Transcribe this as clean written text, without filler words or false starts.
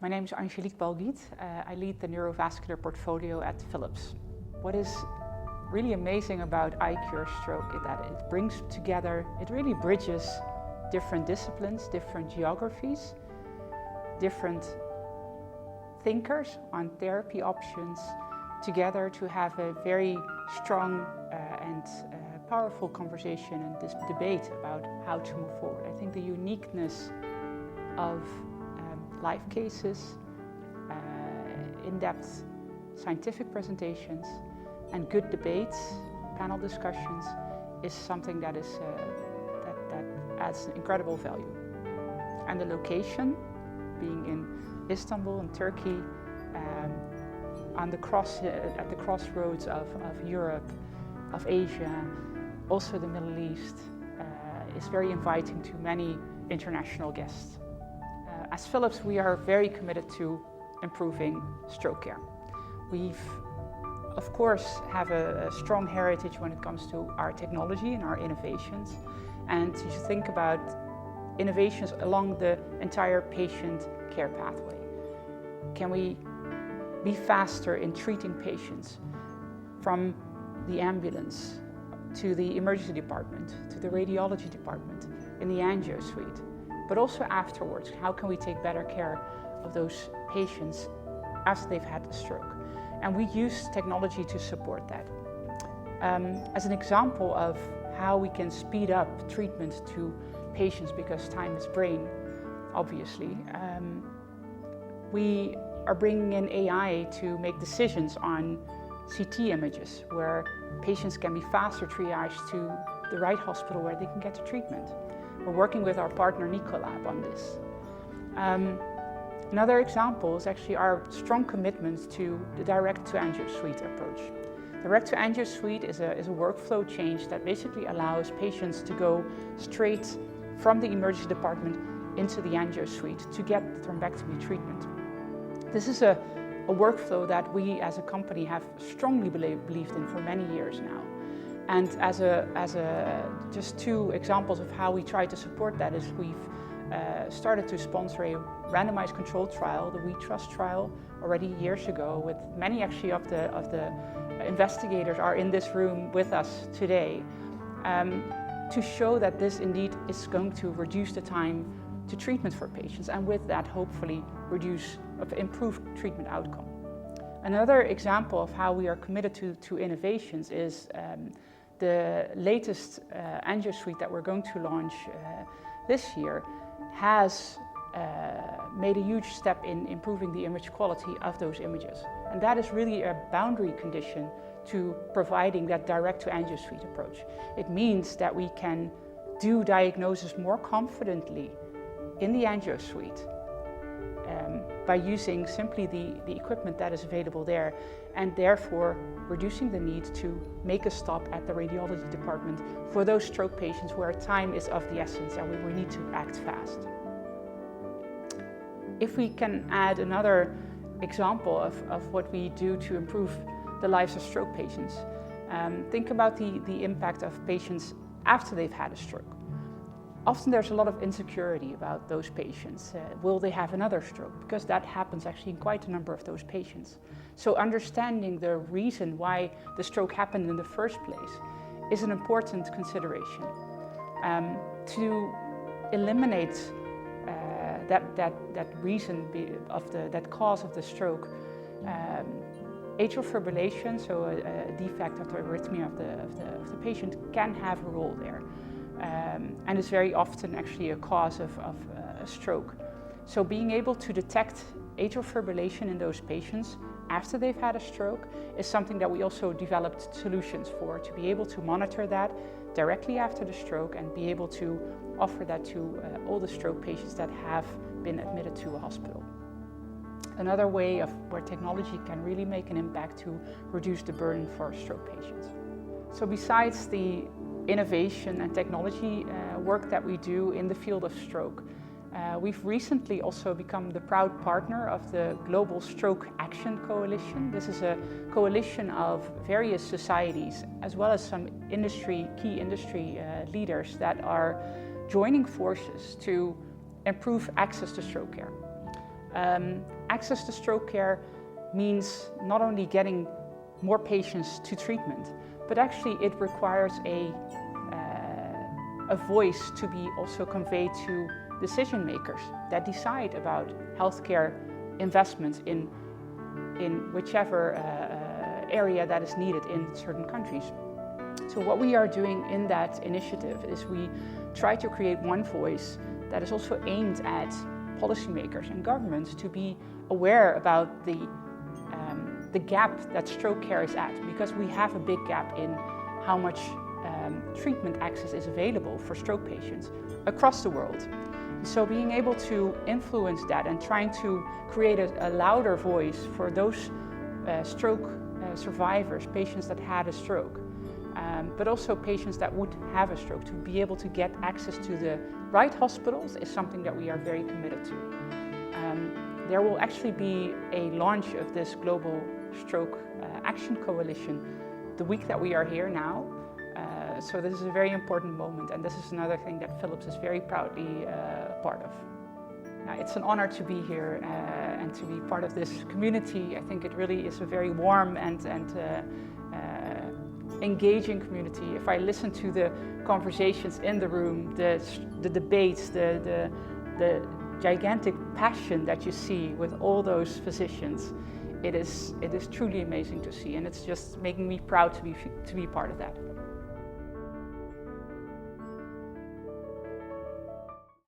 My name is Angelique Balguid. I lead the neurovascular portfolio at Philips. What is really amazing about iCure Stroke is that it brings together, it really bridges different disciplines, different geographies, different thinkers on therapy options together to have a very strong and powerful conversation and this debate about how to move forward. I think the uniqueness of live cases, in-depth scientific presentations, and good debates, panel discussions, is something that that adds incredible value. And the location, being in Istanbul in Turkey, at the crossroads of Europe, of Asia, also the Middle East, is very inviting to many international guests. As Philips, we are very committed to improving stroke care. We've, of course, have a strong heritage when it comes to our technology and our innovations. And you should think about innovations along the entire patient care pathway. Can we be faster in treating patients from the ambulance to the emergency department, to the radiology department, in the angio suite? But also afterwards, how can we take better care of those patients after they've had a stroke? And we use technology to support that. As an example of how we can speed up treatment to patients, because time is brain, obviously, we are bringing in AI to make decisions on CT images, where patients can be faster triaged to the right hospital where they can get the treatment. We're working with our partner Nicolab on this. Another example is actually our strong commitment to the direct-to-angio suite approach. Direct-to-angio suite is a workflow change that basically allows patients to go straight from the emergency department into the angio suite to get the thrombectomy treatment. This is a workflow that we as a company have strongly believed in for many years now. And as just two examples of how we try to support that is we've started to sponsor a randomized controlled trial, the We Trust trial, already years ago, with many actually of the investigators are in this room with us today, to show that this indeed is going to reduce the time to treatment for patients, and with that hopefully improve treatment outcome. Another example of how we are committed to innovations is the latest angio suite that we're going to launch this year has made a huge step in improving the image quality of those images. And that is really a boundary condition to providing that direct-to-angio suite approach. It means that we can do diagnosis more confidently in the angio suite by using simply the equipment that is available there, and therefore reducing the need to make a stop at the radiology department for those stroke patients where time is of the essence and we need to act fast. If we can add another example of what we do to improve the lives of stroke patients, think about the impact of patients after they've had a stroke. Often there's a lot of insecurity about those patients. Will they have another stroke? Because that happens actually in quite a number of those patients. So understanding the reason why the stroke happened in the first place is an important consideration. To eliminate that reason that cause of the stroke, atrial fibrillation, so a defect of the arrhythmia of the patient, can have a role there. And is very often actually a cause of a stroke. So being able to detect atrial fibrillation in those patients after they've had a stroke is something that we also developed solutions for, to be able to monitor that directly after the stroke and be able to offer that to all the stroke patients that have been admitted to a hospital. Another way of where technology can really make an impact to reduce the burden for stroke patients. So besides the innovation and technology work that we do in the field of stroke, we've recently also become the proud partner of the Global Stroke Action Coalition. This is a coalition of various societies as well as some key industry leaders that are joining forces to improve access to stroke care. Access to stroke care means not only getting more patients to treatment, but actually it requires a voice to be also conveyed to decision makers that decide about healthcare investments in whichever area that is needed in certain countries. So what we are doing in that initiative is we try to create one voice that is also aimed at policymakers and governments to be aware about the gap that stroke care is at, because we have a big gap in how much treatment access is available for stroke patients across the world. So being able to influence that and trying to create a louder voice for those stroke survivors, patients that had a stroke, but also patients that would have a stroke, to be able to get access to the right hospitals is something that we are very committed to. There will actually be a launch of this global stroke action coalition the week that we are here now. So this is a very important moment, and this is another thing that Philips is very proudly part of. It's an honor to be here and to be part of this community. I think it really is a very warm and engaging community. If I listen to the conversations in the room, the debates, the gigantic passion that you see with all those physicians, it is truly amazing to see, and it's just making me proud to be part of that.